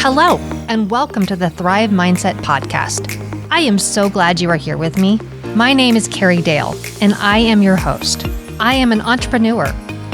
Hello, and welcome to the Thrive Mindset Podcast. I am so glad you are here with me. My name is Carrie Dahle, and I am your host. I am an entrepreneur,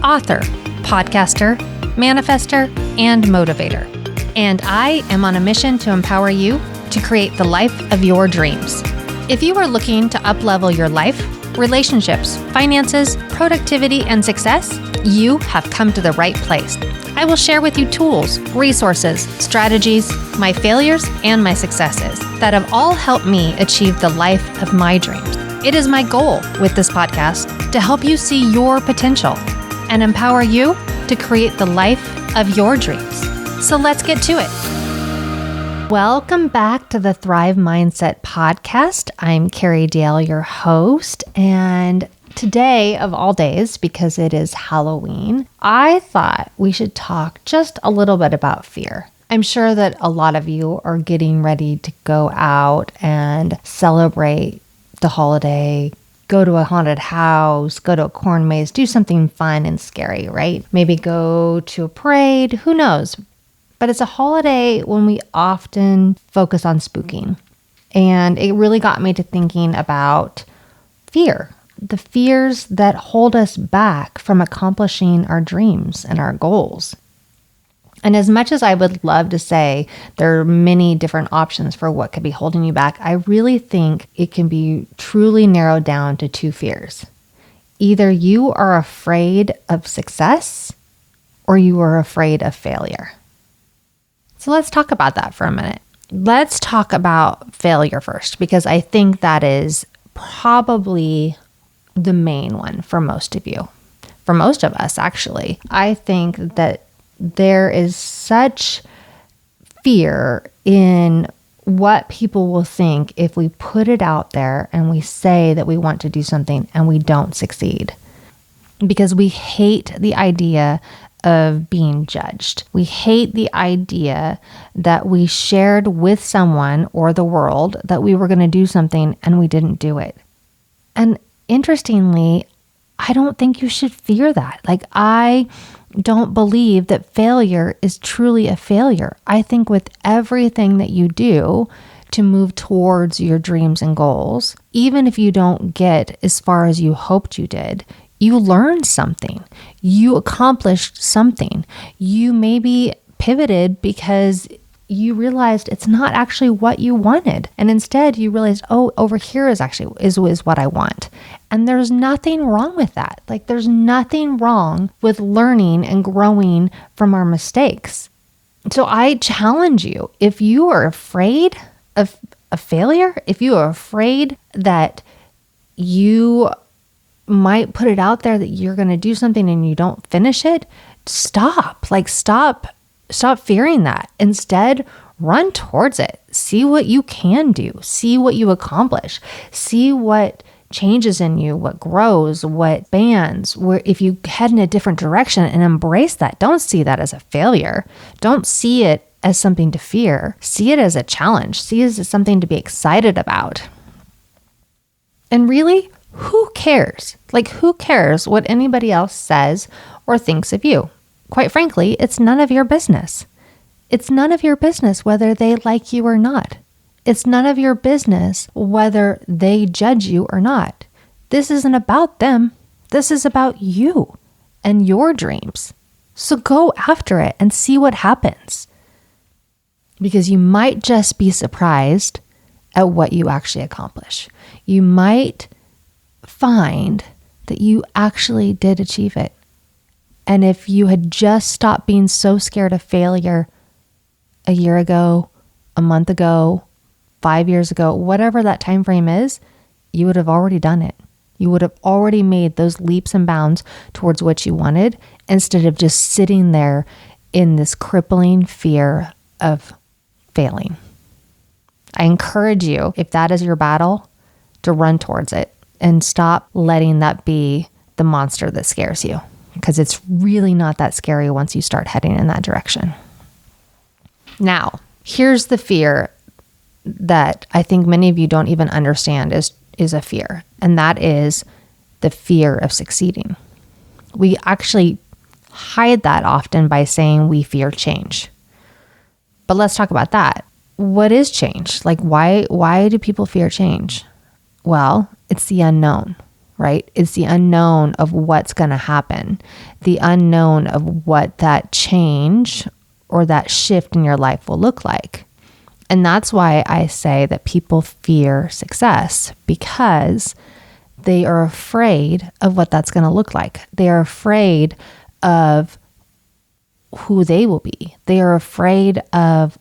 author, podcaster, manifester, and motivator. And I am on a mission to empower you to create the life of your dreams. If you are looking to up-level your life, relationships, finances, productivity, and success, you have come to the right place. I will share with you tools, resources, strategies, my failures, and my successes that have all helped me achieve the life of my dreams. It is my goal with this podcast to help you see your potential and empower you to create the life of your dreams. So let's get to it. Welcome back to the Thrive Mindset Podcast. I'm Carrie Dahle, your host, and today of all days, because it is Halloween, I thought we should talk just a little bit about fear. I'm sure that a lot of you are getting ready to go out and celebrate the holiday, go to a haunted house, go to a corn maze, do something fun and scary, right? Maybe go to a parade, who knows? But it's a holiday when we often focus on spooking. And it really got me to thinking about fear. The fears that hold us back from accomplishing our dreams and our goals. And as much as I would love to say there are many different options for what could be holding you back, I really think it can be truly narrowed down to two fears. Either you are afraid of success or you are afraid of failure. So let's talk about that for a minute. Let's talk about failure first, because I think that is probably the main one for most of you, for most of us, actually. I think that there is such fear in what people will think if we put it out there and we say that we want to do something and we don't succeed, because we hate the idea of being judged. We hate the idea that we shared with someone or the world that we were going to do something and we didn't do it. And interestingly, I don't think you should fear that. I don't believe that failure is truly a failure. I think with everything that you do to move towards your dreams and goals, even if you don't get as far as you hoped you did, you learned something. You accomplished something. You maybe pivoted because you realized it's not actually what you wanted. And instead you realized, oh, over here is what I want. And there's nothing wrong with that. There's nothing wrong with learning and growing from our mistakes. So I challenge you, if you are afraid of a failure, if you are afraid that you might put it out there that you're going to do something and you don't finish it, stop. Stop fearing that. Instead, run towards it. See what you can do. See what you accomplish. See what changes in you, what grows, what bands, where if you head in a different direction, and embrace that. Don't see that as a failure. Don't see it as something to fear. See it as a challenge. See it as something to be excited about. And really, who cares? Who cares what anybody else says or thinks of you? Quite frankly, it's none of your business. It's none of your business whether they like you or not. It's none of your business whether they judge you or not. This isn't about them. This is about you and your dreams. So go after it and see what happens. Because you might just be surprised at what you actually accomplish. You might find that you actually did achieve it. And if you had just stopped being so scared of failure a year ago, a month ago, 5 years ago, whatever that time frame is, you would have already done it. You would have already made those leaps and bounds towards what you wanted, instead of just sitting there in this crippling fear of failing. I encourage you, if that is your battle, to run towards it and stop letting that be the monster that scares you. Because it's really not that scary once you start heading in that direction. Now, here's the fear that I think many of you don't even understand is a fear. And that is the fear of succeeding. We actually hide that often by saying we fear change. But let's talk about that. What is change? Like, why do people fear change? Well, it's the unknown, right? It's the unknown of what's going to happen, the unknown of what that change or that shift in your life will look like. And that's why I say that people fear success, because they are afraid of what that's going to look like. They are afraid of who they will be. They are afraid of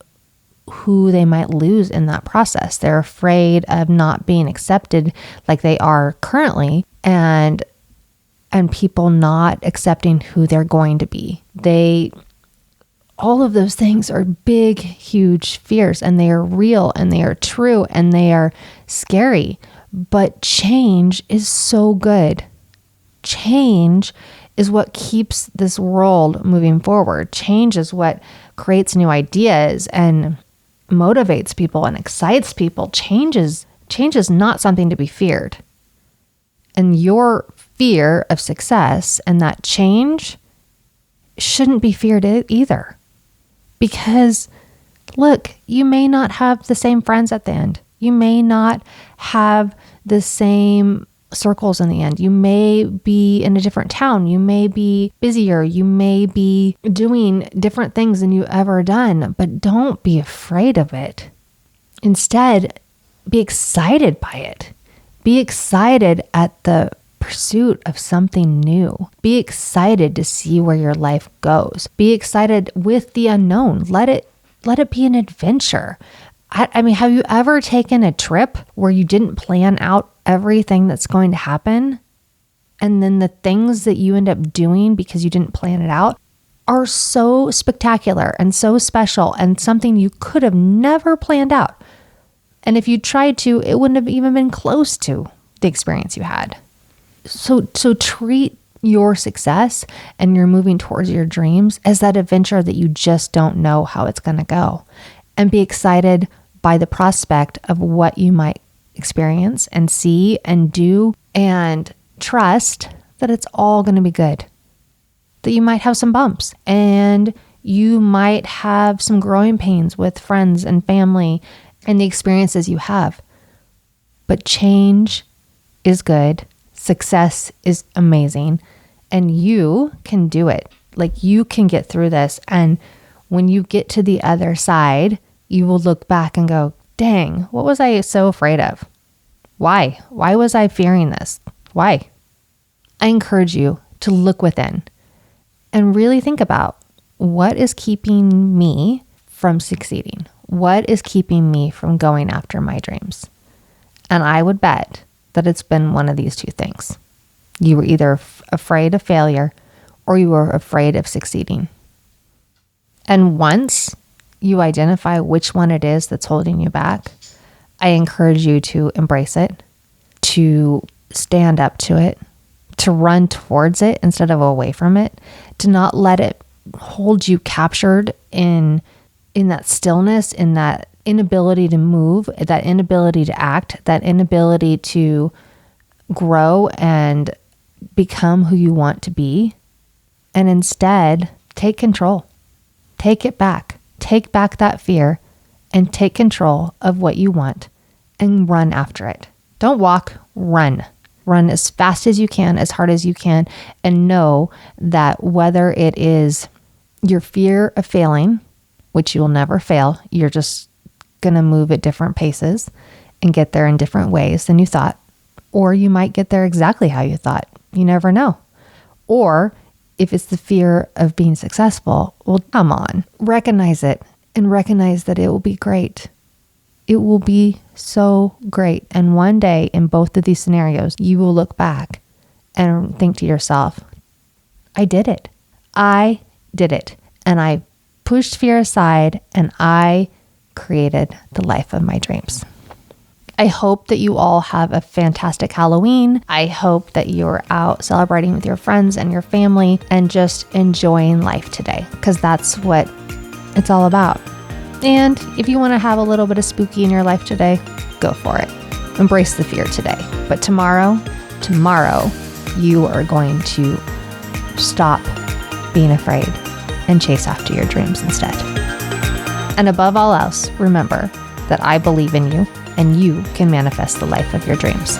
who they might lose in that process. They're afraid of not being accepted like they are currently, and people not accepting who they're going to be. All of those things are big, huge fears, and they are real and they are true and they are scary. But change is so good. Change is what keeps this world moving forward. Change is what creates new ideas and motivates people and excites people. Change is not something to be feared. And your fear of success and that change shouldn't be feared either. Because look, you may not have the same friends at the end. You may not have the same circles in the end. You may be in a different town. You may be busier. You may be doing different things than you've ever done, but don't be afraid of it. Instead, be excited by it. Be excited at the pursuit of something new. Be excited to see where your life goes. Be excited with the unknown. Let it be an adventure. I mean, have you ever taken a trip where you didn't plan out everything that's going to happen? And then the things that you end up doing because you didn't plan it out are so spectacular and so special and something you could have never planned out. And if you tried to, it wouldn't have even been close to the experience you had. So treat your success and your moving towards your dreams as that adventure that you just don't know how it's going to go. And be excited by the prospect of what you might experience and see and do, and trust that it's all going to be good. That you might have some bumps and you might have some growing pains with friends and family and the experiences you have. But change is good. Success is amazing. And you can do it. Like, you can get through this. And when you get to the other side, you will look back and go, dang, what was I so afraid of? Why? Why was I fearing this? Why? I encourage you to look within and really think about, what is keeping me from succeeding? What is keeping me from going after my dreams? And I would bet that it's been one of these two things. You were either afraid of failure or you were afraid of succeeding. And once you identify which one it is that's holding you back, I encourage you to embrace it, to stand up to it, to run towards it instead of away from it, to not let it hold you captured in that stillness, in that inability to move, that inability to act, that inability to grow and become who you want to be. And instead, take control. Take it back. Take back that fear and take control of what you want and run after it. Don't walk, run. Run as fast as you can, as hard as you can, and know that whether it is your fear of failing, which you will never fail, you're just going to move at different paces and get there in different ways than you thought. Or you might get there exactly how you thought. You never know. Or if it's the fear of being successful, well, come on, recognize it and recognize that it will be great. It will be so great. And one day in both of these scenarios, you will look back and think to yourself, I did it. I did it. And I pushed fear aside and I created the life of my dreams. I hope that you all have a fantastic Halloween. I hope that you're out celebrating with your friends and your family and just enjoying life today, because that's what it's all about. And if you want to have a little bit of spooky in your life today, go for it. Embrace the fear today. But tomorrow, you are going to stop being afraid and chase after your dreams instead. And above all else, remember that I believe in you and you can manifest the life of your dreams.